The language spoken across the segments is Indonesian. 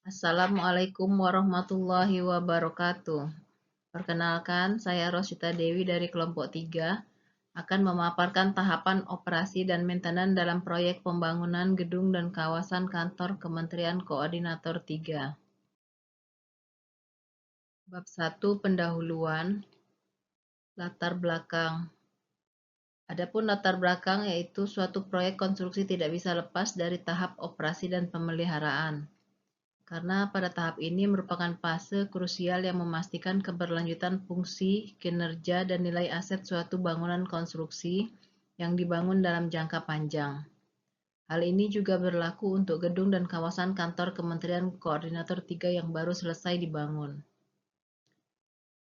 Assalamualaikum warahmatullahi wabarakatuh. Perkenalkan, saya Rosyita Dewi dari kelompok 3 akan memaparkan tahapan operasi dan maintenance dalam proyek pembangunan gedung dan kawasan kantor Kementerian Koordinator 3. Bab 1 Pendahuluan. Latar belakang. Adapun latar belakang yaitu suatu proyek konstruksi tidak bisa lepas dari tahap operasi dan pemeliharaan. Karena pada tahap ini merupakan fase krusial yang memastikan keberlanjutan fungsi, kinerja, dan nilai aset suatu bangunan konstruksi yang dibangun dalam jangka panjang. Hal ini juga berlaku untuk gedung dan kawasan kantor Kementerian Koordinator 3 yang baru selesai dibangun.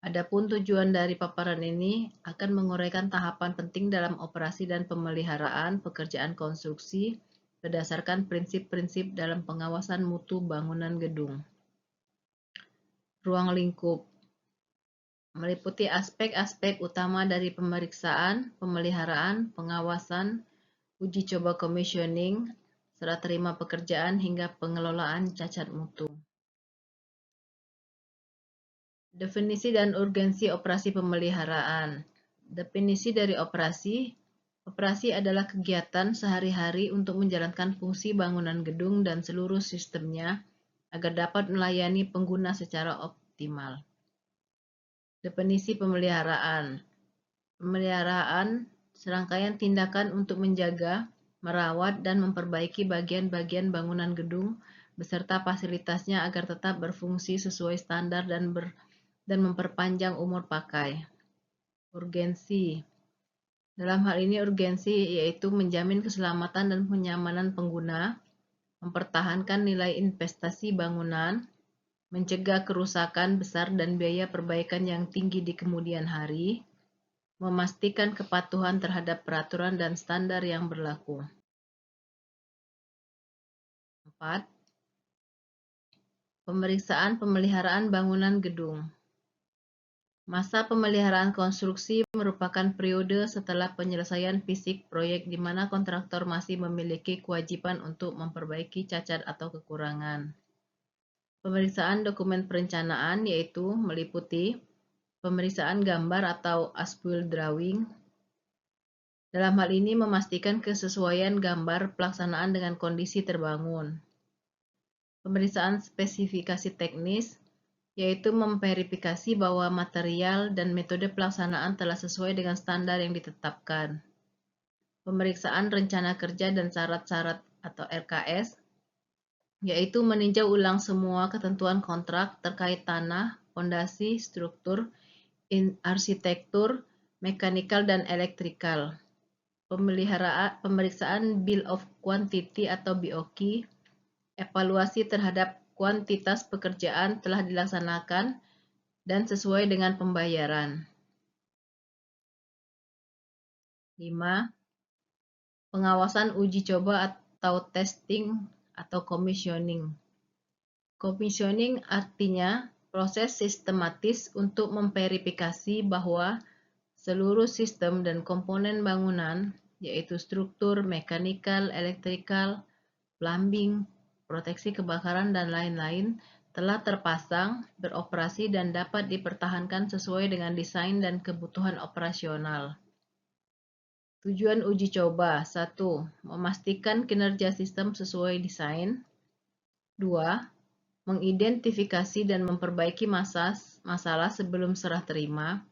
Adapun tujuan dari paparan ini akan menguraikan tahapan penting dalam operasi dan pemeliharaan pekerjaan konstruksi berdasarkan prinsip-prinsip dalam pengawasan mutu bangunan gedung. Ruang lingkup meliputi aspek-aspek utama dari pemeriksaan, pemeliharaan, pengawasan, uji coba commissioning, serah terima pekerjaan hingga pengelolaan cacat mutu. Definisi dan urgensi operasi pemeliharaan. Definisi dari operasi. Operasi adalah kegiatan sehari-hari untuk menjalankan fungsi bangunan gedung dan seluruh sistemnya agar dapat melayani pengguna secara optimal. Definisi pemeliharaan. Pemeliharaan serangkaian tindakan untuk menjaga, merawat, dan memperbaiki bagian-bagian bangunan gedung beserta fasilitasnya agar tetap berfungsi sesuai standar dan memperpanjang umur pakai. Urgensi. Dalam hal ini urgensi yaitu menjamin keselamatan dan kenyamanan pengguna, mempertahankan nilai investasi bangunan, mencegah kerusakan besar dan biaya perbaikan yang tinggi di kemudian hari, memastikan kepatuhan terhadap peraturan dan standar yang berlaku. 4. Pemeriksaan pemeliharaan bangunan gedung. Masa pemeliharaan konstruksi merupakan periode setelah penyelesaian fisik proyek di mana kontraktor masih memiliki kewajiban untuk memperbaiki cacat atau kekurangan. Pemeriksaan dokumen perencanaan yaitu meliputi pemeriksaan gambar atau as-built drawing. Dalam hal ini memastikan kesesuaian gambar pelaksanaan dengan kondisi terbangun. Pemeriksaan spesifikasi teknis yaitu memverifikasi bahwa material dan metode pelaksanaan telah sesuai dengan standar yang ditetapkan. Pemeriksaan rencana kerja dan syarat-syarat atau RKS, yaitu meninjau ulang semua ketentuan kontrak terkait tanah, fondasi, struktur, arsitektur, mekanikal, dan elektrikal. Pemeriksaan Bill of Quantity atau BOQ, evaluasi terhadap kuantitas pekerjaan telah dilaksanakan dan sesuai dengan pembayaran. 5. Pengawasan uji coba atau testing atau commissioning. Commissioning artinya proses sistematis untuk memverifikasi bahwa seluruh sistem dan komponen bangunan, yaitu struktur, mekanikal, elektrikal, plumbing, proteksi kebakaran, dan lain-lain, telah terpasang, beroperasi, dan dapat dipertahankan sesuai dengan desain dan kebutuhan operasional. Tujuan uji coba. 1. Memastikan kinerja sistem sesuai desain. 2. Mengidentifikasi dan memperbaiki masalah sebelum serah terima.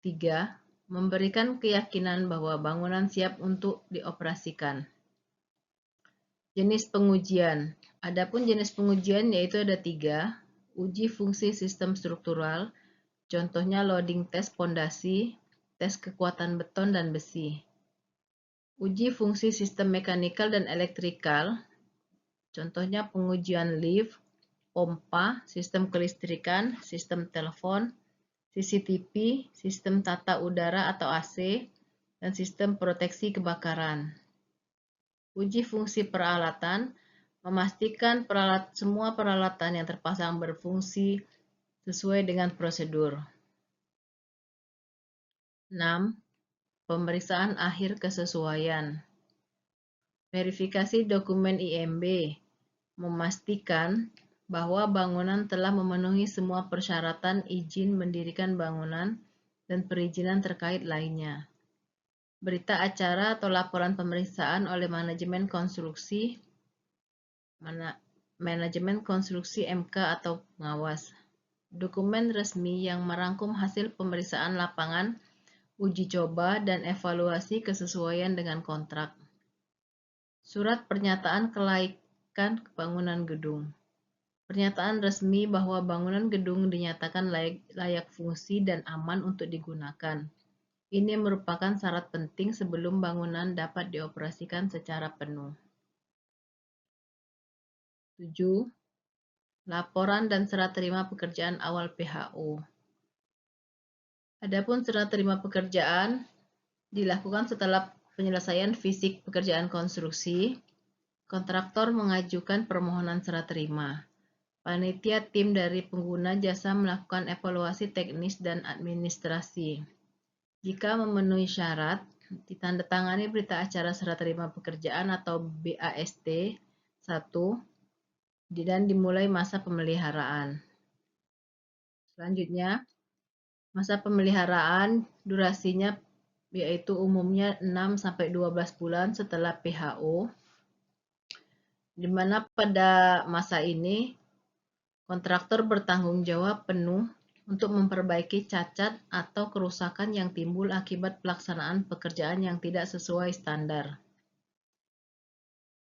3. Memberikan keyakinan bahwa bangunan siap untuk dioperasikan. Jenis pengujian. Adapun jenis pengujian yaitu ada 3. Uji fungsi sistem struktural, contohnya loading test pondasi, tes kekuatan beton dan besi. Uji fungsi sistem mekanikal dan elektrikal, contohnya pengujian lift, pompa, sistem kelistrikan, sistem telepon, CCTV, sistem tata udara atau AC, dan sistem proteksi kebakaran. Uji fungsi peralatan, memastikan semua peralatan yang terpasang berfungsi sesuai dengan prosedur. 6. Pemeriksaan akhir kesesuaian. Verifikasi dokumen IMB, memastikan bahwa bangunan telah memenuhi semua persyaratan izin mendirikan bangunan dan perizinan terkait lainnya. Berita acara atau laporan pemeriksaan oleh manajemen konstruksi MK atau pengawas. Dokumen resmi yang merangkum hasil pemeriksaan lapangan, uji coba, dan evaluasi kesesuaian dengan kontrak. Surat pernyataan kelaikan bangunan gedung. Pernyataan resmi bahwa bangunan gedung dinyatakan layak fungsi dan aman untuk digunakan. Ini merupakan syarat penting sebelum bangunan dapat dioperasikan secara penuh. 7. Laporan dan serah terima pekerjaan awal PHO. Adapun serah terima pekerjaan dilakukan setelah penyelesaian fisik pekerjaan konstruksi. Kontraktor mengajukan permohonan serah terima. Panitia tim dari pengguna jasa melakukan evaluasi teknis dan administrasi. Jika memenuhi syarat, ditandatangani berita acara serah terima pekerjaan atau BAST 1 dan dimulai masa pemeliharaan. Selanjutnya, masa pemeliharaan durasinya yaitu umumnya 6-12 bulan setelah PHO, di mana pada masa ini kontraktor bertanggung jawab penuh untuk memperbaiki cacat atau kerusakan yang timbul akibat pelaksanaan pekerjaan yang tidak sesuai standar.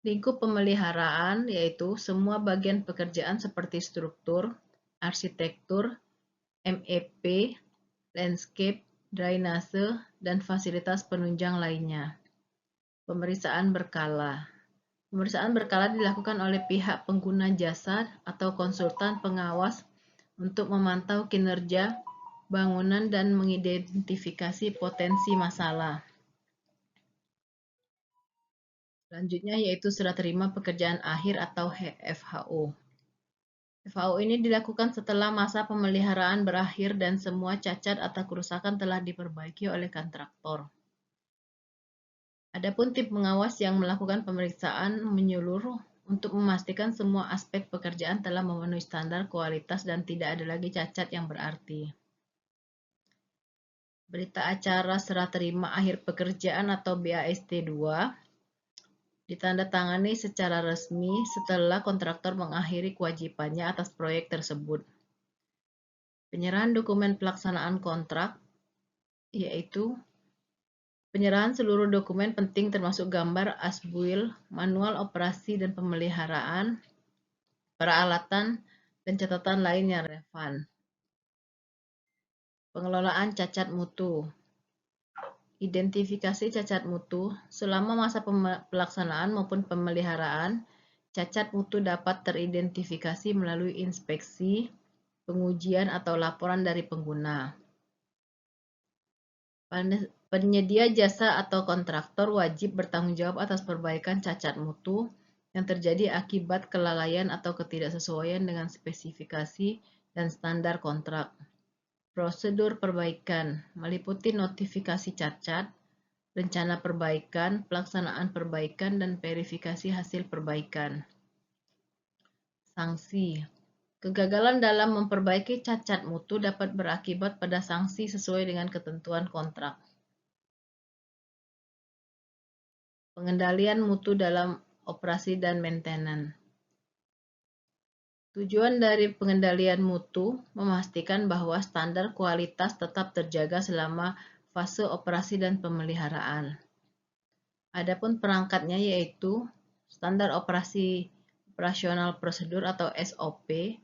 Lingkup pemeliharaan yaitu semua bagian pekerjaan seperti struktur, arsitektur, MEP, landscape, drainase, dan fasilitas penunjang lainnya. Pemeriksaan berkala. Pemeriksaan berkala dilakukan oleh pihak pengguna jasa atau konsultan pengawas untuk memantau kinerja bangunan dan mengidentifikasi potensi masalah. Selanjutnya yaitu serah terima pekerjaan akhir atau FHO. FHO ini dilakukan setelah masa pemeliharaan berakhir dan semua cacat atau kerusakan telah diperbaiki oleh kontraktor. Adapun tim pengawas yang melakukan pemeriksaan menyeluruh untuk memastikan semua aspek pekerjaan telah memenuhi standar kualitas dan tidak ada lagi cacat yang berarti. Berita acara serah terima akhir pekerjaan atau BAST 2 ditandatangani secara resmi setelah kontraktor mengakhiri kewajibannya atas proyek tersebut. Penyerahan dokumen pelaksanaan kontrak yaitu penyerahan seluruh dokumen penting termasuk gambar asbuil, manual operasi dan pemeliharaan, peralatan, dan catatan lain yang relevan. Pengelolaan cacat mutu. Identifikasi cacat mutu. Selama masa pelaksanaan maupun pemeliharaan, cacat mutu dapat teridentifikasi melalui inspeksi, pengujian, atau laporan dari pengguna. Penyedia jasa atau kontraktor wajib bertanggung jawab atas perbaikan cacat mutu yang terjadi akibat kelalaian atau ketidaksesuaian dengan spesifikasi dan standar kontrak. Prosedur perbaikan meliputi notifikasi cacat, rencana perbaikan, pelaksanaan perbaikan, dan verifikasi hasil perbaikan. Sanksi. Kegagalan dalam memperbaiki cacat mutu dapat berakibat pada sanksi sesuai dengan ketentuan kontrak. Pengendalian mutu dalam operasi dan maintenance. Tujuan dari pengendalian mutu memastikan bahwa standar kualitas tetap terjaga selama fase operasi dan pemeliharaan. Adapun perangkatnya yaitu standar operasional prosedur atau SOP,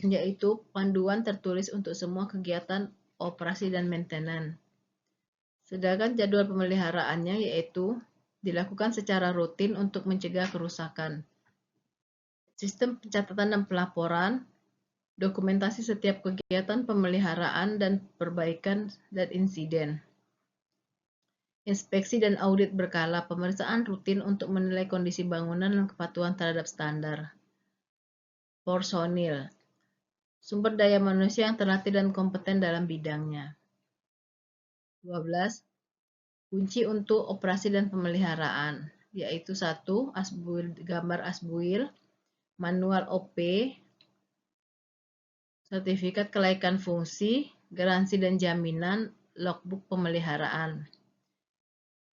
yaitu panduan tertulis untuk semua kegiatan operasi dan maintenance. Sedangkan jadwal pemeliharaannya yaitu dilakukan secara rutin untuk mencegah kerusakan. Sistem pencatatan dan pelaporan, dokumentasi setiap kegiatan pemeliharaan dan perbaikan dan insiden. Inspeksi dan audit berkala, pemeriksaan rutin untuk menilai kondisi bangunan dan kepatuhan terhadap standar. Personil, sumber daya manusia yang terlatih dan kompeten dalam bidangnya. 12. Kunci untuk operasi dan pemeliharaan, yaitu 1. Gambar asbuil. manual OP, sertifikat kelaikan fungsi, garansi dan jaminan, logbook pemeliharaan.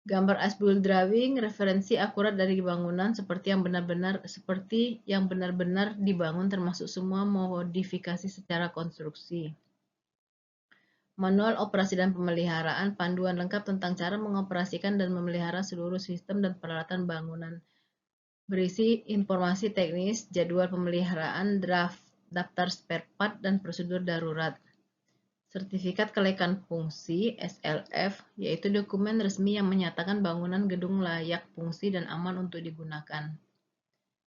Gambar as-built drawing, referensi akurat dari bangunan seperti yang benar-benar dibangun termasuk semua modifikasi secara konstruksi. Manual operasi dan pemeliharaan, panduan lengkap tentang cara mengoperasikan dan memelihara seluruh sistem dan peralatan bangunan. Berisi informasi teknis, jadwal pemeliharaan, draft, daftar spare part, dan prosedur darurat. Sertifikat kelaikan fungsi (SLF), yaitu dokumen resmi yang menyatakan bangunan gedung layak fungsi dan aman untuk digunakan.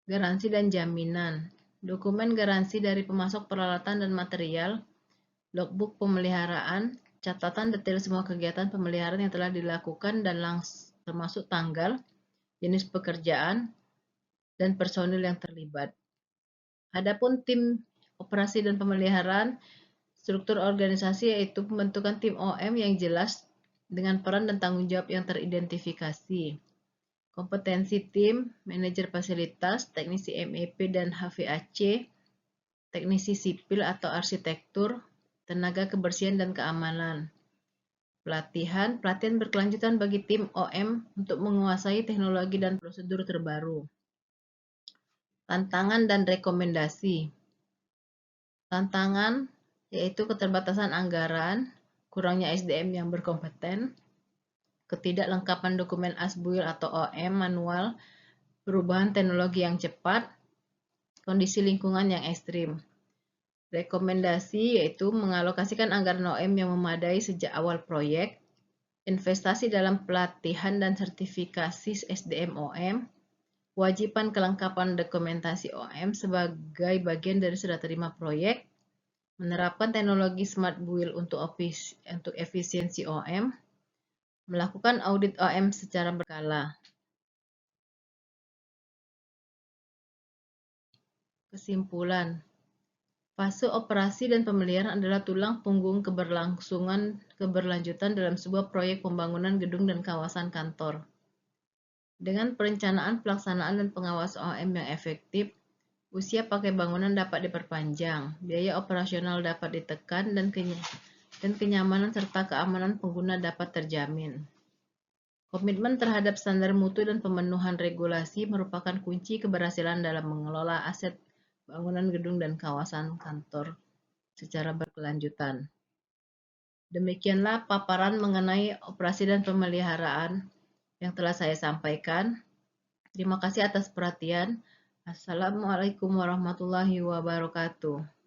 Garansi dan jaminan, dokumen garansi dari pemasok peralatan dan material, logbook pemeliharaan, catatan detail semua kegiatan pemeliharaan yang telah dilakukan dan termasuk tanggal, jenis pekerjaan, dan personil yang terlibat. Adapun tim operasi dan pemeliharaan, struktur organisasi yaitu pembentukan tim OM yang jelas dengan peran dan tanggung jawab yang teridentifikasi. Kompetensi tim, manajer fasilitas, teknisi MEP dan HVAC, teknisi sipil atau arsitektur, tenaga kebersihan dan keamanan. Pelatihan berkelanjutan bagi tim OM untuk menguasai teknologi dan prosedur terbaru. Tantangan dan rekomendasi. Tantangan yaitu keterbatasan anggaran, kurangnya SDM yang berkompeten, ketidaklengkapan dokumen as-built atau OM manual, perubahan teknologi yang cepat, kondisi lingkungan yang ekstrim. Rekomendasi yaitu mengalokasikan anggaran OM yang memadai sejak awal proyek, investasi dalam pelatihan dan sertifikasi SDM OM, kewajiban kelengkapan dokumentasi OM sebagai bagian dari serah terima proyek, menerapkan teknologi smart build untuk efisiensi OM, melakukan audit OM secara berkala. Kesimpulan, fase operasi dan pemeliharaan adalah tulang punggung keberlanjutan dalam sebuah proyek pembangunan gedung dan kawasan kantor. Dengan perencanaan, pelaksanaan, dan pengawasan OM yang efektif, usia pakai bangunan dapat diperpanjang, biaya operasional dapat ditekan, dan kenyamanan serta keamanan pengguna dapat terjamin. Komitmen terhadap standar mutu dan pemenuhan regulasi merupakan kunci keberhasilan dalam mengelola aset bangunan gedung dan kawasan kantor secara berkelanjutan. Demikianlah paparan mengenai operasi dan pemeliharaan yang telah saya sampaikan. Terima kasih atas perhatian. Assalamualaikum warahmatullahi wabarakatuh.